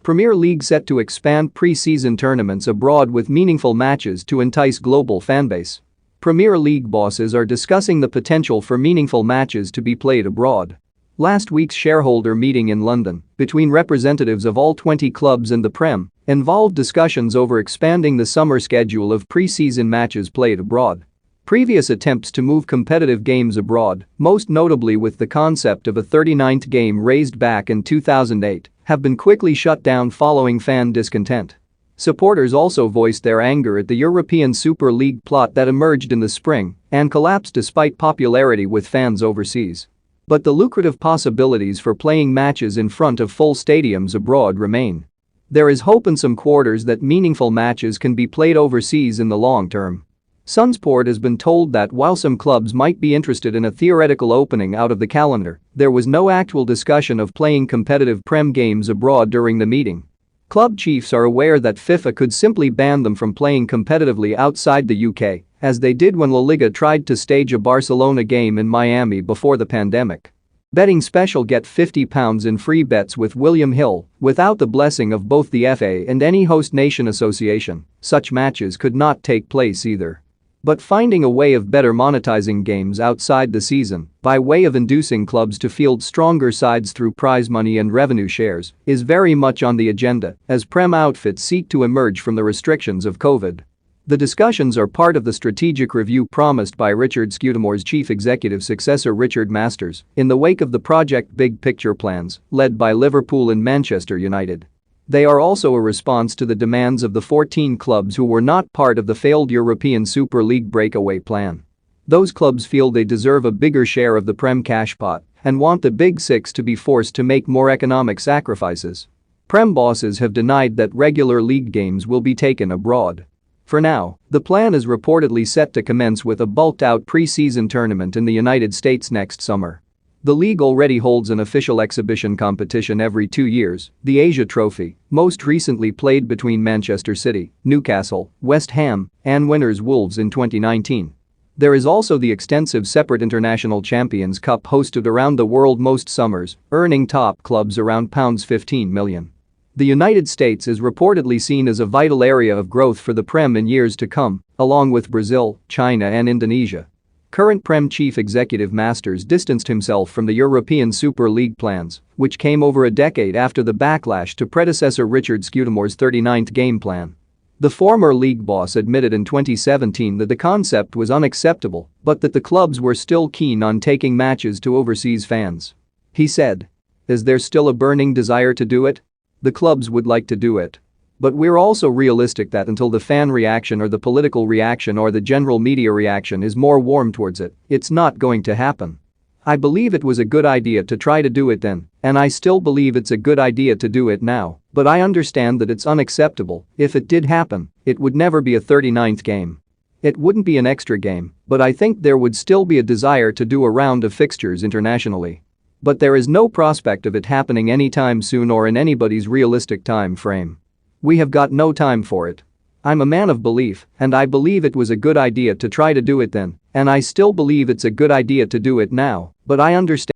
Premier League set to expand pre-season tournaments abroad with meaningful matches to entice global fanbase. Premier League bosses are discussing the potential for meaningful matches to be played abroad. Last week's shareholder meeting in London between representatives of all 20 clubs and the Prem involved discussions over expanding the summer schedule of pre-season matches played abroad. Previous attempts to move competitive games abroad, most notably with the concept of a 39th game raised back in 2008, have been quickly shut down following fan discontent. Supporters also voiced their anger at the European Super League plot that emerged in the spring and collapsed despite popularity with fans overseas. But the lucrative possibilities for playing matches in front of full stadiums abroad remain. There is hope in some quarters that meaningful matches can be played overseas in the long term. Sunsport has been told that while some clubs might be interested in a theoretical opening out of the calendar, there was no actual discussion of playing competitive Prem games abroad during the meeting. Club chiefs are aware that FIFA could simply ban them from playing competitively outside the UK, as they did when La Liga tried to stage a Barcelona game in Miami before the pandemic. Betting special get £50 in free bets with William Hill. Without the blessing of both the FA and any host nation association, such matches could not take place either. But finding a way of better monetizing games outside the season, by way of inducing clubs to field stronger sides through prize money and revenue shares, is very much on the agenda as Prem outfits seek to emerge from the restrictions of COVID. The discussions are part of the strategic review promised by Richard Scudamore's chief executive successor Richard Masters in the wake of the Project Big Picture plans led by Liverpool and Manchester United. They are also a response to the demands of the 14 clubs who were not part of the failed European Super League breakaway plan. Those clubs feel they deserve a bigger share of the Prem cash pot and want the Big Six to be forced to make more economic sacrifices. Prem bosses have denied that regular league games will be taken abroad. For now, the plan is reportedly set to commence with a bulked-out pre-season tournament in the United States next summer. The league already holds an official exhibition competition every 2 years, the Asia Trophy, most recently played between Manchester City, Newcastle, West Ham, and winners Wolves in 2019. There is also the extensive separate International Champions Cup hosted around the world most summers, earning top clubs around £15 million. The United States is reportedly seen as a vital area of growth for the Prem in years to come, along with Brazil, China and Indonesia. Current Prem chief executive Masters distanced himself from the European Super League plans, which came over a decade after the backlash to predecessor Richard Scudamore's 39th game plan. The former league boss admitted in 2017 that the concept was unacceptable, but that the clubs were still keen on taking matches to overseas fans. He said, "Is there still a burning desire to do it? The clubs would like to do it. But we're also realistic that until the fan reaction or the political reaction or the general media reaction is more warm towards it, it's not going to happen. I believe it was a good idea to try to do it then, and I still believe it's a good idea to do it now, but I understand that it's unacceptable. If it did happen, it would never be a 39th game. It wouldn't be an extra game, but I think there would still be a desire to do a round of fixtures internationally. But there is no prospect of it happening anytime soon or in anybody's realistic time frame. We have got no time for it. I'm a man of belief, and I believe it was a good idea to try to do it then, and I still believe it's a good idea to do it now, but I understand